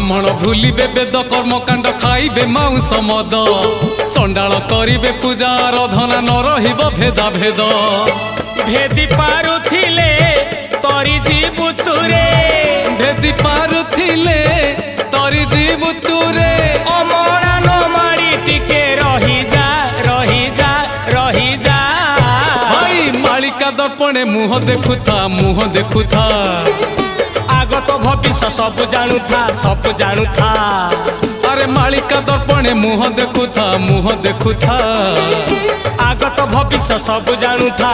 ब्राह्मण भूलिबे वेद कर्मकांड खाइबे मांस मद चंडाल करिबे पूजा आराधना न रहिबो भेदा भेद भेदी पारुथिले तोरी जीवु तुरे भेदी पारुथिले तोरी जीवु तुरे अमरा न मारी टिके रही जा रही जा रही जा भाई मालिका दर्पणे मुह देखुथा आगत भविष्य सब जानू था अरे मालिका दर्पणे मुह देखुथा आगत भविष्य सब जानू था